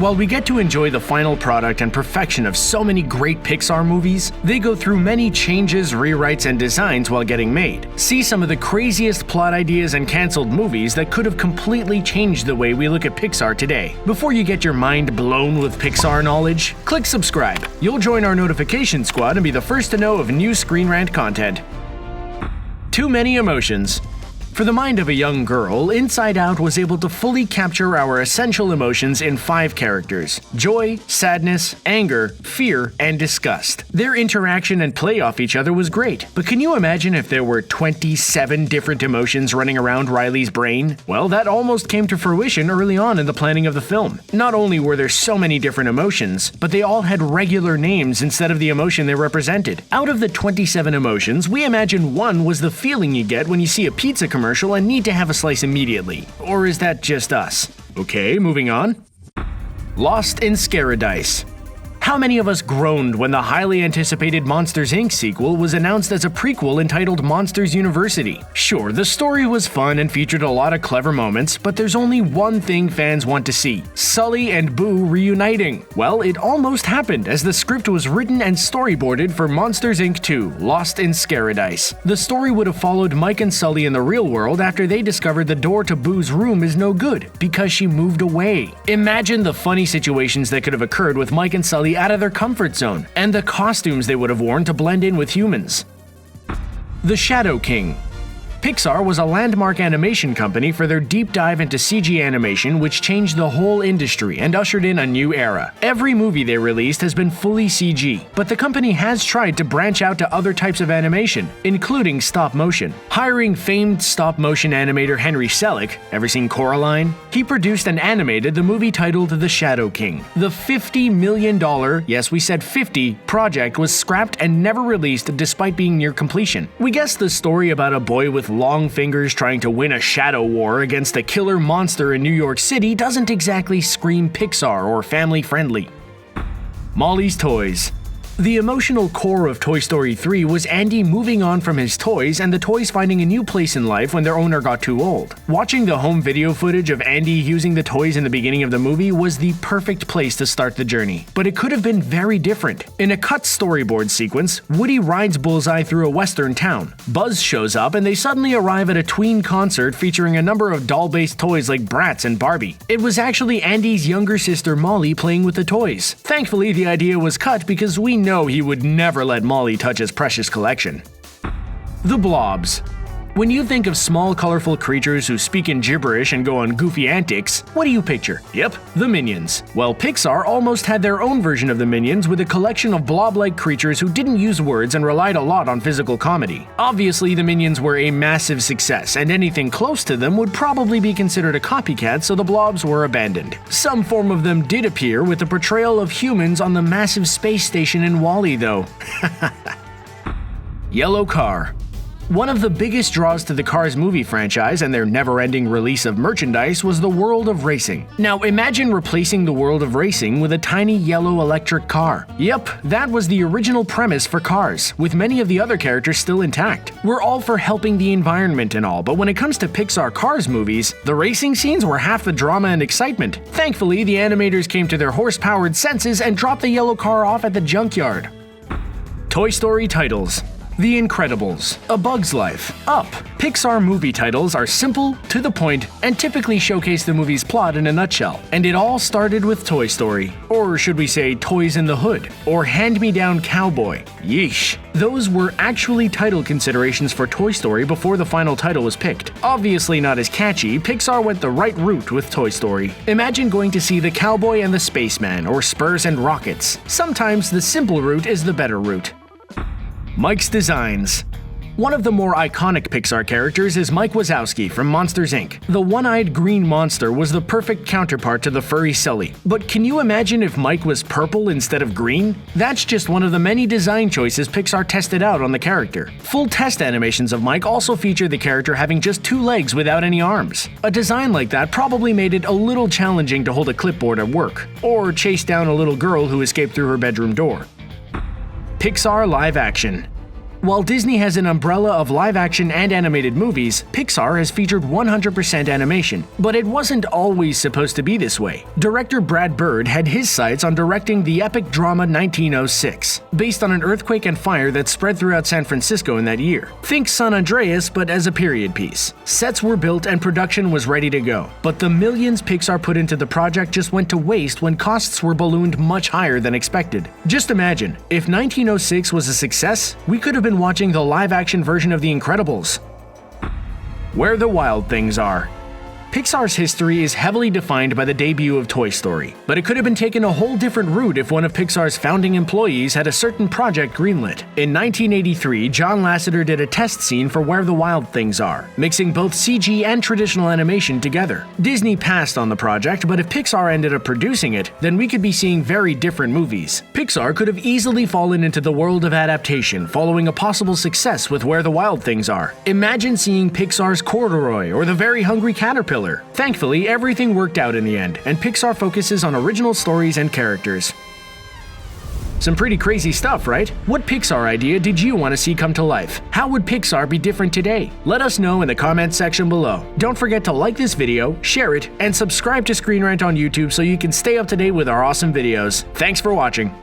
While we get to enjoy the final product and perfection of so many great Pixar movies, they go through many changes, rewrites, and designs while getting made. See some of the craziest plot ideas and cancelled movies that could have completely changed the way we look at Pixar today. Before you get your mind blown with Pixar knowledge, click subscribe. You'll join our notification squad and be the first to know of new ScreenRant content. Too many emotions. For the mind of a young girl, Inside Out was able to fully capture our essential emotions in 5 characters: joy, sadness, anger, fear, and disgust. Their interaction and play off each other was great, but can you imagine if there were 27 different emotions running around Riley's brain? Well, that almost came to fruition early on in the planning of the film. Not only were there so many different emotions, but they all had regular names instead of the emotion they represented. Out of the 27 emotions, we imagine one was the feeling you get when you see a pizza commercial and need to have a slice immediately. Or is that just us? Okay, moving on. Lost in Skara. How many of us groaned when the highly anticipated Monsters, Inc. sequel was announced as a prequel entitled Monsters University? Sure, the story was fun and featured a lot of clever moments, but there's only one thing fans want to see: Sully and Boo reuniting. Well, it almost happened, as the script was written and storyboarded for Monsters, Inc. 2, Lost in Skara. The story would have followed Mike and Sully in the real world after they discovered the door to Boo's room is no good, because she moved away. Imagine the funny situations that could have occurred with Mike and Sully out of their comfort zone, and the costumes they would have worn to blend in with humans. The Shadow King. Pixar was a landmark animation company for their deep dive into CG animation, which changed the whole industry and ushered in a new era. Every movie they released has been fully CG, but the company has tried to branch out to other types of animation, including stop motion. Hiring famed stop motion animator Henry Selick, ever seen Coraline? He produced and animated the movie titled The Shadow King. The $50 million, yes we said 50, project was scrapped and never released despite being near completion. We guess the story about a boy with long fingers trying to win a shadow war against a killer monster in New York City doesn't exactly scream Pixar or family friendly. Molly's Toys. The emotional core of Toy Story 3 was Andy moving on from his toys and the toys finding a new place in life when their owner got too old. Watching the home video footage of Andy using the toys in the beginning of the movie was the perfect place to start the journey, but it could have been very different. In a cut storyboard sequence, Woody rides Bullseye through a western town. Buzz shows up and they suddenly arrive at a tween concert featuring a number of doll-based toys like Bratz and Barbie. It was actually Andy's younger sister Molly playing with the toys. Thankfully, the idea was cut because we know he would never let Molly touch his precious collection. The Blobs. When you think of small, colorful creatures who speak in gibberish and go on goofy antics, what do you picture? Yep, the Minions. Well, Pixar almost had their own version of the Minions with a collection of blob-like creatures who didn't use words and relied a lot on physical comedy. Obviously, the Minions were a massive success, and anything close to them would probably be considered a copycat, so the Blobs were abandoned. Some form of them did appear with the portrayal of humans on the massive space station in WALL-E, though. Yellow Car. One of the biggest draws to the Cars movie franchise and their never-ending release of merchandise was the world of racing. Now imagine replacing the world of racing with a tiny yellow electric car. Yep, that was the original premise for Cars, with many of the other characters still intact. We're all for helping the environment and all, but when it comes to Pixar Cars movies, the racing scenes were half the drama and excitement. Thankfully, the animators came to their horse-powered senses and dropped the yellow car off at the junkyard. Toy Story titles. The Incredibles, A Bug's Life, Up. Pixar movie titles are simple, to the point, and typically showcase the movie's plot in a nutshell. And it all started with Toy Story. Or should we say Toys in the Hood? Or Hand-Me-Down Cowboy. Yeesh. Those were actually title considerations for Toy Story before the final title was picked. Obviously not as catchy, Pixar went the right route with Toy Story. Imagine going to see the Cowboy and the Spaceman, or Spurs and Rockets. Sometimes the simple route is the better route. Mike's Designs. One of the more iconic Pixar characters is Mike Wazowski from Monsters, Inc. The one-eyed green monster was the perfect counterpart to the furry Sully. But can you imagine if Mike was purple instead of green? That's just one of the many design choices Pixar tested out on the character. Full test animations of Mike also feature the character having just 2 legs without any arms. A design like that probably made it a little challenging to hold a clipboard at work, or chase down a little girl who escaped through her bedroom door. Pixar LiveAction. While Disney has an umbrella of live-action and animated movies, Pixar has featured 100% animation. But it wasn't always supposed to be this way. Director Brad Bird had his sights on directing the epic drama 1906, based on an earthquake and fire that spread throughout San Francisco in that year. Think San Andreas, but as a period piece. Sets were built and production was ready to go. But the millions Pixar put into the project just went to waste when costs were ballooned much higher than expected. Just imagine, if 1906 was a success, we could have been watching the live-action version of The Incredibles. Where the Wild Things Are. Pixar's history is heavily defined by the debut of Toy Story, but it could have been taken a whole different route if one of Pixar's founding employees had a certain project greenlit. In 1983, John Lasseter did a test scene for Where the Wild Things Are, mixing both CG and traditional animation together. Disney passed on the project, but if Pixar ended up producing it, then we could be seeing very different movies. Pixar could have easily fallen into the world of adaptation following a possible success with Where the Wild Things Are. Imagine seeing Pixar's Corduroy or The Very Hungry Caterpillar. Thankfully, everything worked out in the end, and Pixar focuses on original stories and characters. Some pretty crazy stuff, right? What Pixar idea did you want to see come to life? How would Pixar be different today? Let us know in the comments section below. Don't forget to like this video, share it, and subscribe to ScreenRant on YouTube so you can stay up to date with our awesome videos. Thanks for watching.